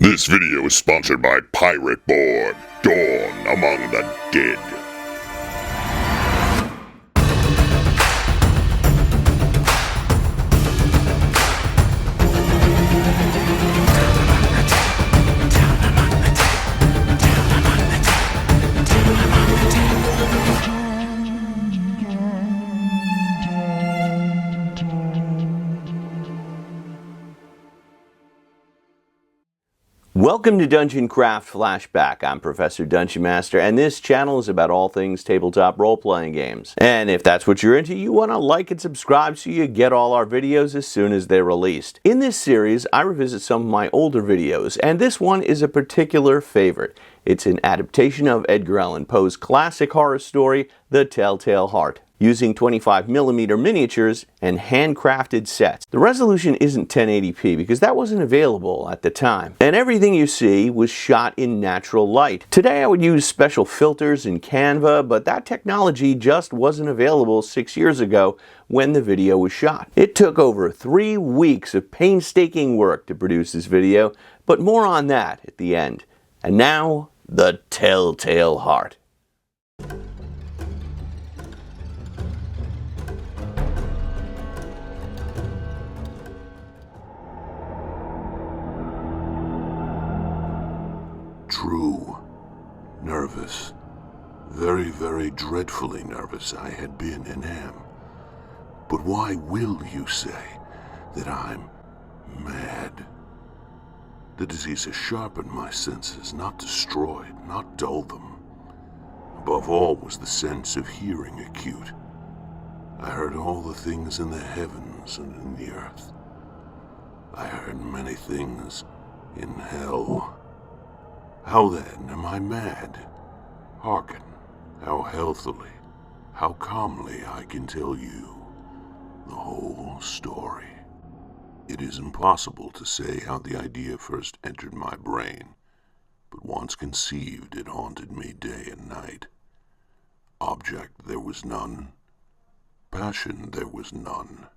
This video is sponsored by Pirate Board, Dawn Among the Dead. Welcome to Dungeon Craft Flashback. I'm Professor Dungeon Master, and this channel is about all things tabletop role-playing games. And if that's what you're into, you want to like and subscribe so you get all our videos as soon as they're released. In this series, I revisit some of my older videos, and this one is a particular favorite. It's an adaptation of Edgar Allan Poe's classic horror story, The Telltale Heart, using 25mm miniatures and handcrafted sets. The resolution isn't 1080p because that wasn't available at the time, and everything you see was shot in natural light. Today I would use special filters in Canva, but that technology just wasn't available 6 years ago when the video was shot. It took over 3 weeks of painstaking work to produce this video, but more on that at the end. And now, The Telltale Heart. True. Nervous. Very, very dreadfully nervous I had been and am. But why will you say that I'm mad? The disease has sharpened my senses, not destroyed, not dulled them. Above all was the sense of hearing acute. I heard all the things in the heavens and in the earth. I heard many things in hell. How then am I mad? Hearken, how healthily, how calmly I can tell you the whole story. It is impossible to say how the idea first entered my brain, but once conceived it haunted me day and night. Object there was none, passion there was none.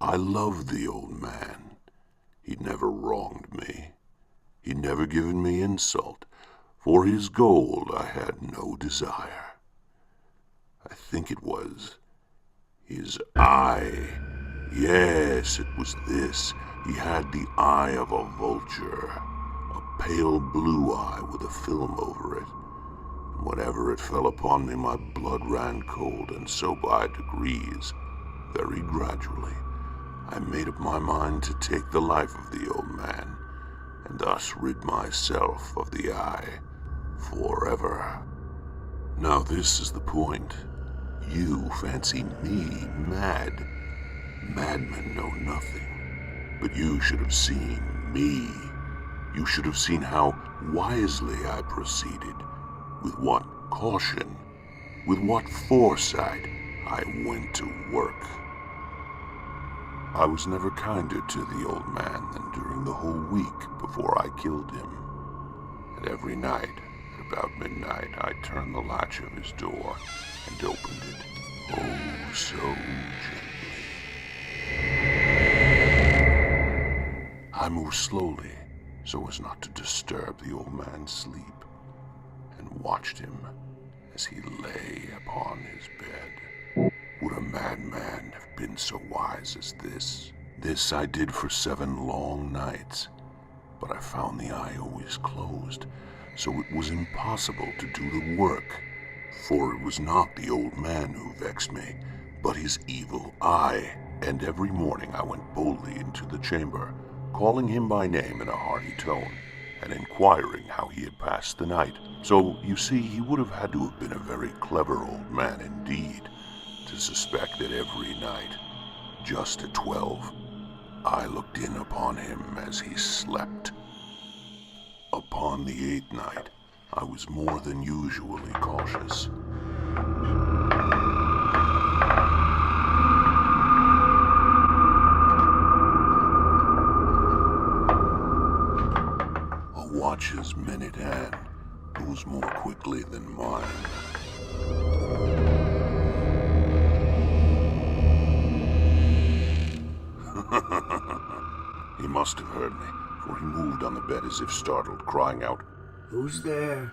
I loved the old man. He'd never wronged me. He'd never given me insult. For his gold I had no desire. I think it was his eye. Yes, it was this. He had the eye of a vulture, a pale blue eye with a film over it. And whenever it fell upon me, my blood ran cold, and so by degrees, very gradually, I made up my mind to take the life of the old man, and thus rid myself of the eye forever. Now this is the point. You fancy me mad. Madmen know nothing. But you should have seen me. You should have seen how wisely I proceeded, with what caution, with what foresight I went to work. I was never kinder to the old man than during the whole week before I killed him. And every night, at about midnight, I turned the latch of his door and opened it, oh so gently. I moved slowly, so as not to disturb the old man's sleep, and watched him as he lay upon his bed. Would a madman have been so wise as this? This I did for 7 long nights, but I found the eye always closed, so it was impossible to do the work, for it was not the old man who vexed me, but his evil eye. And every morning I went boldly into the chamber, calling him by name in a hearty tone, and inquiring how he had passed the night. So, you see, he would have had to have been a very clever old man indeed, to suspect that every night, just at 12, I looked in upon him as he slept. Upon the 8th night, I was more than usually cautious. A watch's minute hand moves more quickly than mine. He must have heard me, for he moved on the bed as if startled, crying out, "Who's there?"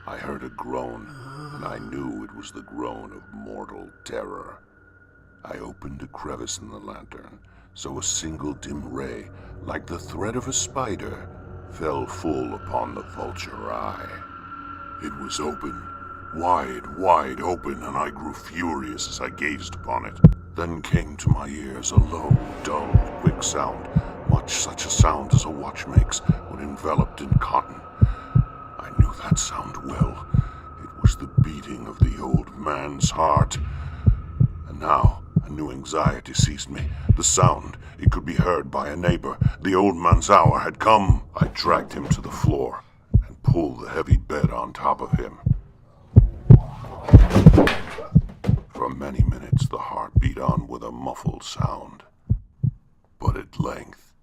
I heard a groan, and I knew it was the groan of mortal terror. I opened a crevice in the lantern, so a single dim ray, like the thread of a spider, fell full upon the vulture eye. It was open, wide open, and I grew furious as I gazed upon it. Then came to my ears a low, dull, quick sound, much such a sound as a watch makes when enveloped in cotton. I knew that sound well. It was the beating of the old man's heart. And now a new anxiety seized me. The sound, it could be heard by a neighbor. The old man's hour had come. I dragged him to the floor and pulled the heavy bed on top of him. For many minutes the heart beat on with a muffled sound. But at length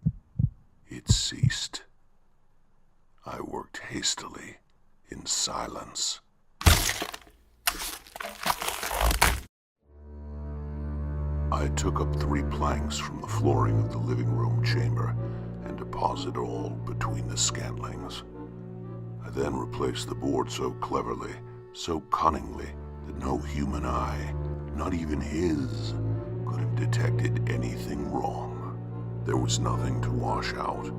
it ceased. I worked hastily in silence. I took up 3 planks from the flooring of the living room chamber and deposited all between the scantlings. I then replaced the board so cleverly, so cunningly, that no human eye, not even his, could have detected anything wrong. There was nothing to wash out,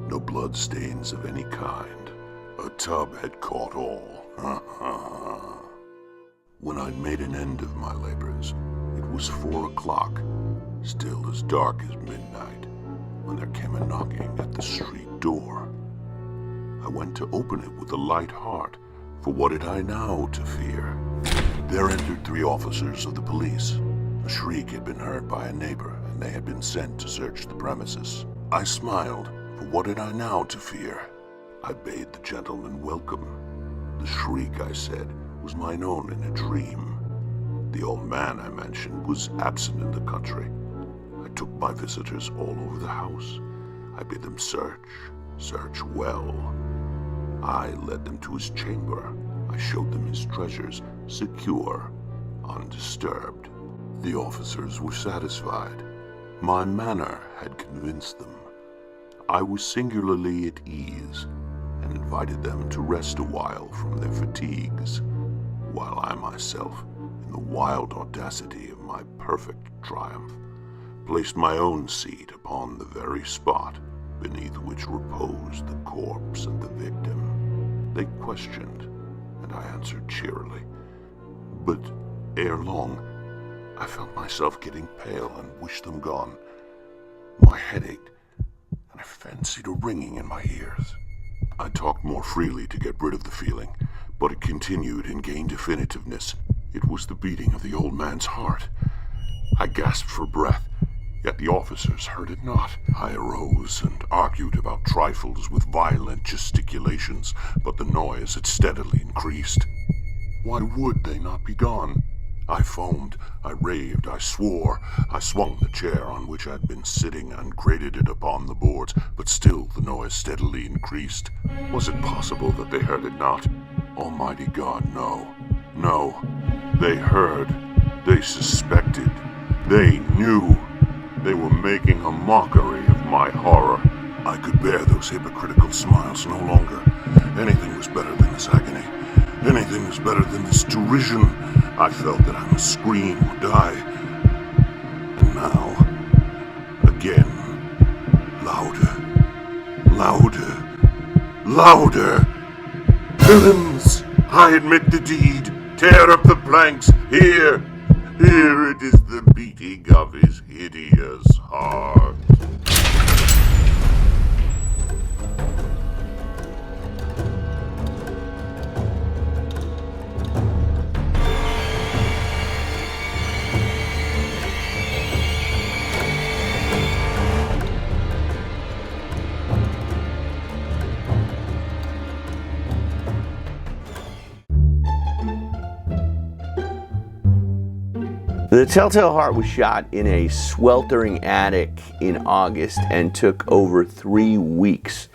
no blood stains of any kind. A tub had caught all. When I'd made an end of my labors, it was 4 o'clock, still as dark as midnight, when there came a knocking at the street door. I went to open it with a light heart, for what had I now to fear? There entered 3 officers of the police. A shriek had been heard by a neighbor, and they had been sent to search the premises. I smiled, for what had I now to fear? I bade the gentleman welcome. The shriek, I said, was mine own in a dream. The old man, I mentioned, was absent in the country. I took my visitors all over the house. I bid them search well. I led them to his chamber. I showed them his treasures, secure, undisturbed. The officers were satisfied. My manner had convinced them. I was singularly at ease, and invited them to rest a while from their fatigues, while I myself, in the wild audacity of my perfect triumph, placed my own seat upon the very spot beneath which reposed the corpse of the victim. They questioned, and I answered cheerily. But ere long, I felt myself getting pale and wished them gone. My head ached, and I fancied a ringing in my ears. I talked more freely to get rid of the feeling, but it continued and gained definitiveness. It was the beating of the old man's heart. I gasped for breath, yet the officers heard it not. I arose and argued about trifles with violent gesticulations, but the noise had steadily increased. Why would they not be gone? I foamed, I raved, I swore. I swung the chair on which I had been sitting and grated it upon the boards, but still the noise steadily increased. Was it possible that they heard it not? Almighty God, no. No. They heard. They suspected. They knew. They were making a mockery of my horror. I could bear those hypocritical smiles no longer. Anything was better than this agony. Anything was better than this derision. I felt that I must scream or die. And now, again, louder, louder, louder. Villains, I admit the deed. Tear up the planks. Here it is the beating of his hideous heart. The Telltale Heart was shot in a sweltering attic in August and took over 3 weeks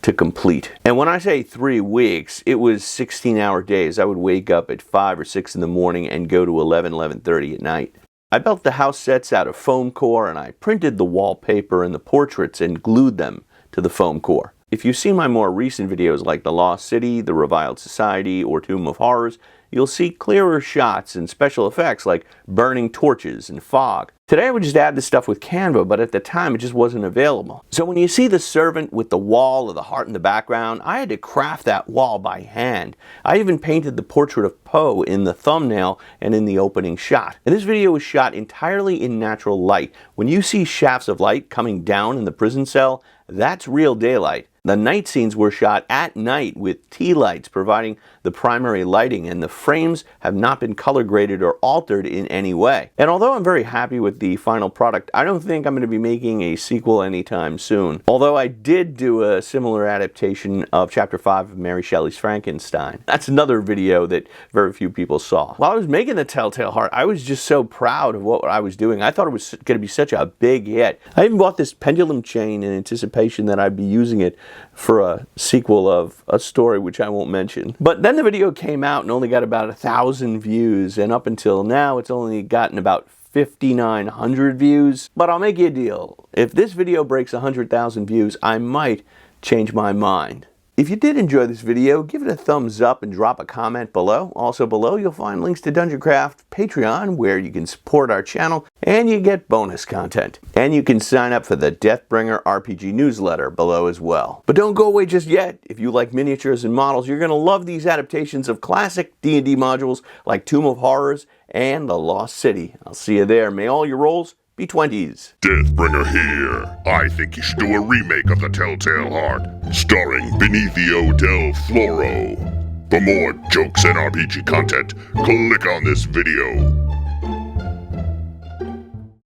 to complete. And when I say 3 weeks, it was 16-hour days. I would wake up at 5 or 6 in the morning and go to 11:30 at night. I built the house sets out of foam core, and I printed the wallpaper and the portraits and glued them to the foam core. If you've seen my more recent videos like The Lost City, The Reviled Society, or Tomb of Horrors, you'll see clearer shots and special effects like burning torches and fog. Today I would just add this stuff with Canva, but at the time it just wasn't available. So when you see the servant with the wall of the heart in the background, I had to craft that wall by hand. I even painted the portrait of Poe in the thumbnail and in the opening shot. And this video was shot entirely in natural light. When you see shafts of light coming down in the prison cell, that's real daylight. The night scenes were shot at night with tea lights providing the primary lighting, and the frames have not been color graded or altered in any way. And although I'm very happy with the final product, I don't think I'm going to be making a sequel anytime soon. Although I did do a similar adaptation of Chapter 5 of Mary Shelley's Frankenstein. That's another video that very few people saw. While I was making the Telltale Heart, I was just so proud of what I was doing. I thought it was going to be such a big hit. I even bought this pendulum chain in anticipation that I'd be using it for a sequel of a story which I won't mention. But then the video came out and only got about 1,000 views, and up until now it's only gotten about 5,900 views. But I'll make you a deal. If this video breaks 100,000 views, I might change my mind. If you did enjoy this video, give it a thumbs up and drop a comment below. Also below, you'll find links to Dungeoncraft Patreon, where you can support our channel and you get bonus content. And you can sign up for the Deathbringer RPG newsletter below as well. But don't go away just yet. If you like miniatures and models, you're going to love these adaptations of classic D&D modules like Tomb of Horrors and The Lost City. I'll see you there. May all your rolls be 20s. Deathbringer here. I think you should do a remake of The Telltale Heart, starring Benicio del Floro. For more jokes and RPG content, click on this video.